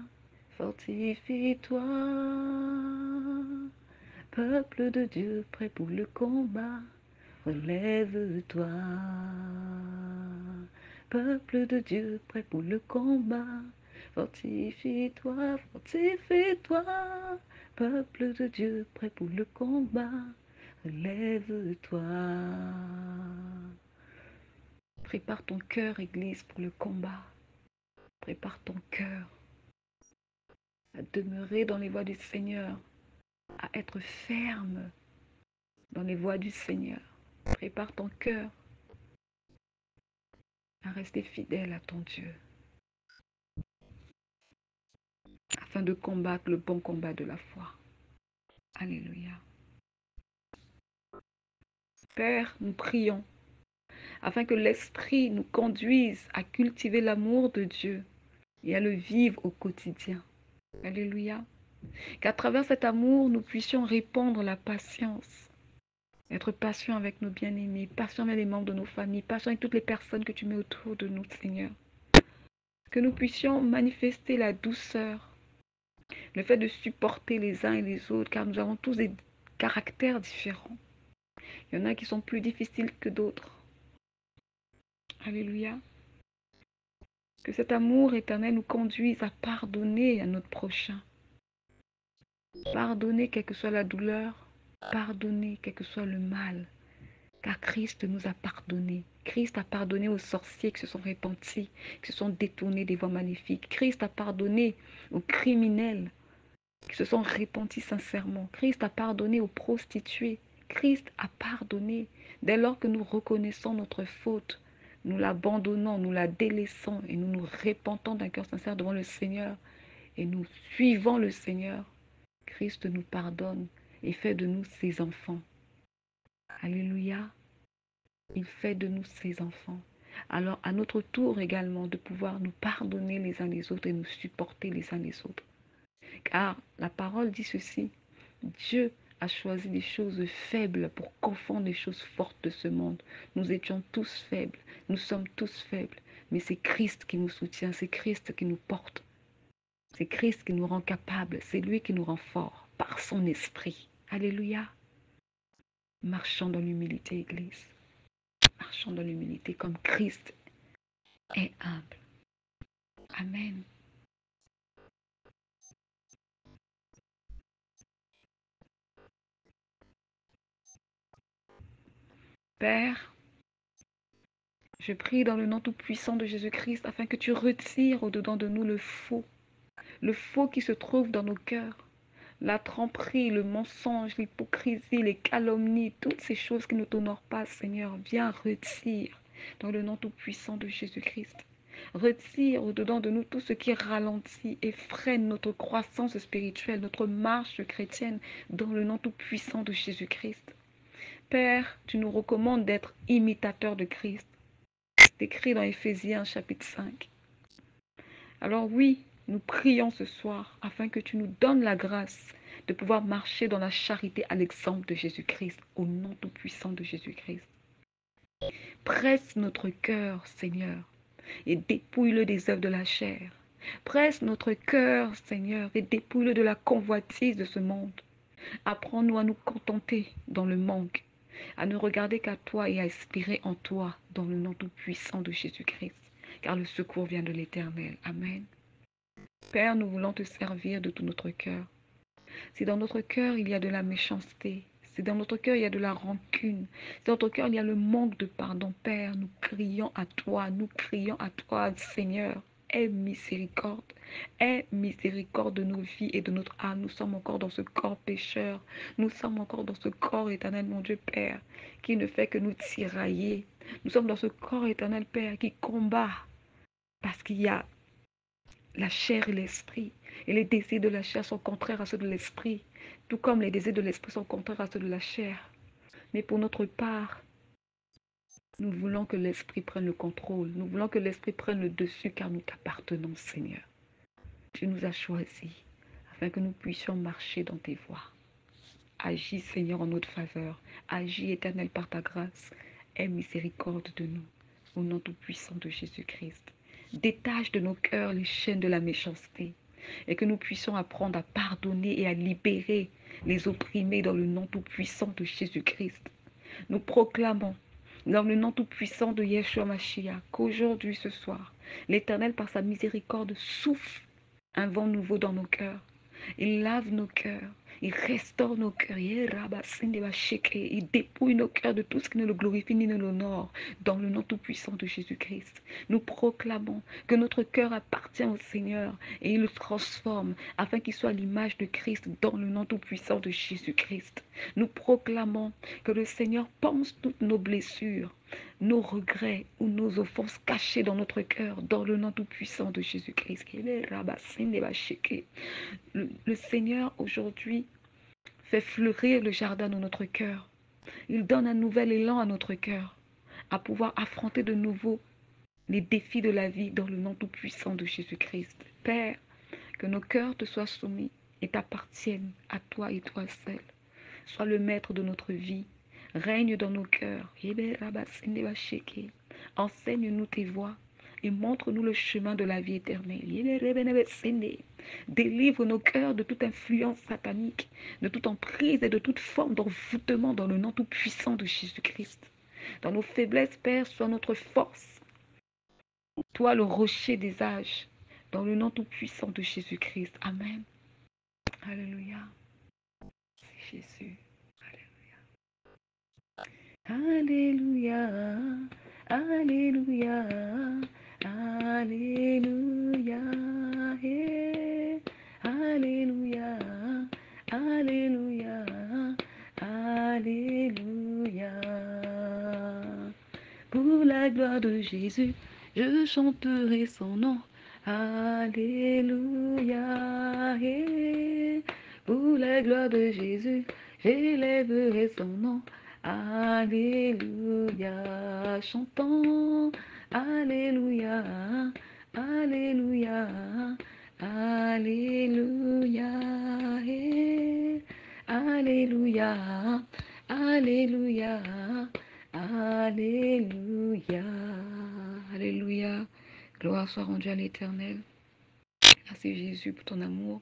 fortifie-toi. Peuple de Dieu, prêt pour le combat, relève-toi. Peuple de Dieu, prêt pour le combat, fortifie-toi, fortifie-toi. Peuple de Dieu, prêt pour le combat, relève-toi. Prépare ton cœur, Église, pour le combat. Prépare ton cœur à demeurer dans les voies du Seigneur, à être ferme dans les voies du Seigneur. Prépare ton cœur à rester fidèle à ton Dieu, afin de combattre le bon combat de la foi. Alléluia. Père, nous prions afin que l'Esprit nous conduise à cultiver l'amour de Dieu et à le vivre au quotidien. Alléluia. Qu'à travers cet amour, nous puissions répandre la patience, être patient avec nos bien-aimés, patient avec les membres de nos familles, patient avec toutes les personnes que tu mets autour de nous, Seigneur. Que nous puissions manifester la douceur, le fait de supporter les uns et les autres, car nous avons tous des caractères différents. Il y en a qui sont plus difficiles que d'autres. Alléluia. Que cet amour éternel nous conduise à pardonner à notre prochain. Pardonner quelle que soit la douleur, pardonner quel que soit le mal. Car Christ nous a pardonné. Christ a pardonné aux sorciers qui se sont repentis, qui se sont détournés des voies maléfiques. Christ a pardonné aux criminels qui se sont repentis sincèrement. Christ a pardonné aux prostituées. Christ a pardonné. Dès lors que nous reconnaissons notre faute, nous l'abandonnons, nous la délaissons et nous nous repentons d'un cœur sincère devant le Seigneur et nous suivons le Seigneur, Christ nous pardonne et fait de nous ses enfants. Alléluia. Il fait de nous ses enfants. Alors à notre tour également de pouvoir nous pardonner les uns les autres et nous supporter les uns les autres. Car la parole dit ceci, Dieu a choisi des choses faibles pour confondre les choses fortes de ce monde. Nous étions tous faibles, nous sommes tous faibles, mais c'est Christ qui nous soutient, c'est Christ qui nous porte. C'est Christ qui nous rend capables, c'est lui qui nous rend forts par son esprit. Alléluia. Marchons dans l'humilité, Église. Marchons dans l'humilité comme Christ est humble. Amen. Père, je prie dans le nom tout-puissant de Jésus-Christ afin que tu retires au-dedans de nous le faux qui se trouve dans nos cœurs, la tromperie, le mensonge, l'hypocrisie, les calomnies, toutes ces choses qui ne t'honorent pas, Seigneur. Viens, retire dans le nom tout-puissant de Jésus-Christ. Retire au-dedans de nous tout ce qui ralentit et freine notre croissance spirituelle, notre marche chrétienne dans le nom tout-puissant de Jésus-Christ. Père, tu nous recommandes d'être imitateurs de Christ. C'est écrit dans Éphésiens chapitre 5. Alors oui, nous prions ce soir afin que tu nous donnes la grâce de pouvoir marcher dans la charité à l'exemple de Jésus-Christ, au nom tout-puissant de Jésus-Christ. Presse notre cœur, Seigneur, et dépouille-le des œuvres de la chair. Presse notre cœur, Seigneur, et dépouille-le de la convoitise de ce monde. Apprends-nous à nous contenter dans le manque, à ne regarder qu'à toi et à espérer en toi, dans le nom tout-puissant de Jésus-Christ, car le secours vient de l'Éternel. Amen. Père, nous voulons te servir de tout notre cœur. Si dans notre cœur il y a de la méchanceté, si dans notre cœur il y a de la rancune, si dans notre cœur il y a le manque de pardon, Père, nous crions à toi, Seigneur. Aie miséricorde de nos vies et de notre âme. Nous sommes encore dans ce corps pécheur. Nous sommes encore dans ce corps éternel, mon Dieu Père, qui ne fait que nous tirailler. Nous sommes dans ce corps éternel, Père, qui combat parce qu'il y a la chair et l'esprit. Et les désirs de la chair sont contraires à ceux de l'esprit, tout comme les désirs de l'esprit sont contraires à ceux de la chair. Mais pour notre part, nous voulons que l'esprit prenne le contrôle. Nous voulons que l'esprit prenne le dessus car nous t'appartenons, Seigneur. Tu nous as choisis afin que nous puissions marcher dans tes voies. Agis, Seigneur, en notre faveur. Agis, Éternel, par ta grâce. Aie miséricorde de nous, au nom tout-puissant de Jésus-Christ. Détache de nos cœurs les chaînes de la méchanceté et que nous puissions apprendre à pardonner et à libérer les opprimés dans le nom tout-puissant de Jésus-Christ. Nous proclamons dans le nom tout-puissant de Yeshua Mashiach qu'aujourd'hui, ce soir, l'Éternel, par sa miséricorde, souffle un vent nouveau dans nos cœurs. Il lave nos cœurs. Il restaure nos cœurs. Il dépouille nos cœurs de tout ce qui ne le glorifie ni ne l'honore. Dans le nom tout-puissant de Jésus-Christ, nous proclamons que notre cœur appartient au Seigneur et il le transforme afin qu'il soit l'image de Christ dans le nom tout-puissant de Jésus-Christ. Nous proclamons que le Seigneur pense toutes nos blessures, nos regrets ou nos offenses cachées dans notre cœur, dans le nom tout-puissant de Jésus-Christ. Le Seigneur aujourd'hui fait fleurir le jardin dans notre cœur. Il donne un nouvel élan à notre cœur, à pouvoir affronter de nouveau les défis de la vie dans le nom tout-puissant de Jésus-Christ. Père, que nos cœurs te soient soumis et t'appartiennent à toi et toi seul. Sois le maître de notre vie. Règne dans nos cœurs. Enseigne-nous tes voies et montre-nous le chemin de la vie éternelle. Délivre nos cœurs de toute influence satanique, de toute emprise et de toute forme d'envoûtement dans le nom tout puissant de Jésus-Christ. Dans nos faiblesses, Père, sois notre force. Toi, le rocher des âges, dans le nom tout puissant de Jésus-Christ. Amen. Alléluia. C'est Jésus. Alléluia. Alléluia. Alléluia. Alléluia. Alléluia. Alléluia. Pour la gloire de Jésus, je chanterai son nom. Alléluia. Pour la gloire de Jésus, j'élèverai son nom. Alléluia. Chantons. Alléluia. Alléluia. Alléluia. Alléluia. Alléluia. Alléluia. Alléluia. Gloire soit rendue à l'Éternel. Merci Jésus pour ton amour.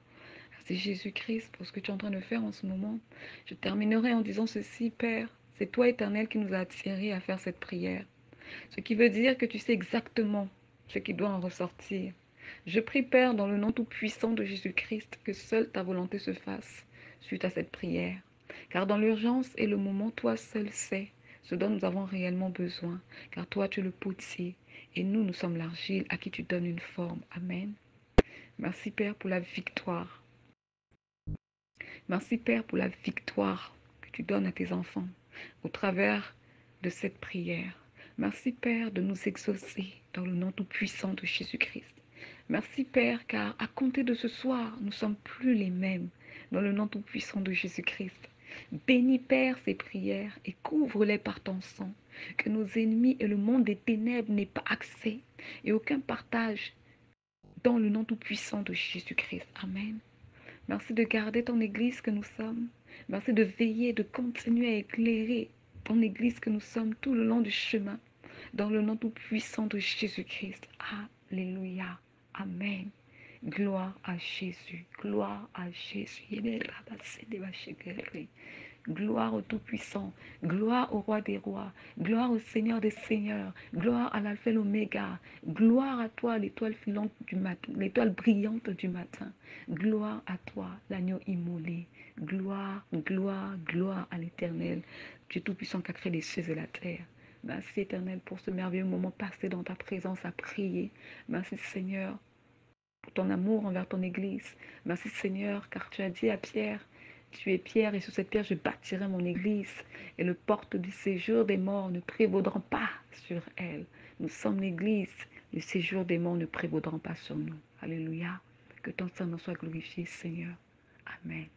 Merci Jésus-Christ pour ce que tu es en train de faire en ce moment. Je terminerai en disant ceci, Père. C'est toi, Éternel, qui nous a attirés à faire cette prière. Ce qui veut dire que tu sais exactement ce qui doit en ressortir. Je prie, Père, dans le nom tout-puissant de Jésus-Christ, que seule ta volonté se fasse suite à cette prière. Car dans l'urgence et le moment, toi seul sais ce dont nous avons réellement besoin. Car toi, tu es le potier et nous, nous sommes l'argile à qui tu donnes une forme. Amen. Merci, Père, pour la victoire. Merci, Père, pour la victoire que tu donnes à tes enfants au travers de cette prière. Merci, Père, de nous exaucer dans le nom tout-puissant de Jésus-Christ. Merci, Père, car à compter de ce soir, nous ne sommes plus les mêmes dans le nom tout-puissant de Jésus-Christ. Bénis, Père, ces prières et couvre-les par ton sang. Que nos ennemis et le monde des ténèbres n'aient pas accès et aucun partage dans le nom tout-puissant de Jésus-Christ. Amen. Merci de garder ton Église que nous sommes. Merci de veiller, de continuer à éclairer ton Église que nous sommes tout le long du chemin. Dans le nom tout puissant de Jésus-Christ. Alléluia. Amen. Gloire à Jésus. Gloire à Jésus. Gloire au Tout-Puissant, gloire au Roi des Rois, gloire au Seigneur des Seigneurs, gloire à l'Alpha et l'Oméga, gloire à toi, l'étoile filante du matin, l'étoile brillante du matin, gloire à toi, l'agneau immolé, gloire, gloire, gloire à l'Éternel, Dieu Tout-Puissant qui a créé les cieux et la terre. Merci Éternel pour ce merveilleux moment passé dans ta présence à prier. Merci Seigneur pour ton amour envers ton Église. Merci Seigneur, car tu as dit à Pierre, tu es Pierre et sur cette pierre je bâtirai mon Église et le porte du séjour des morts ne prévaudront pas sur elle. Nous sommes l'Église, le séjour des morts ne prévaudront pas sur nous. Alléluia. Que ton Saint-Nom soit glorifié, Seigneur. Amen.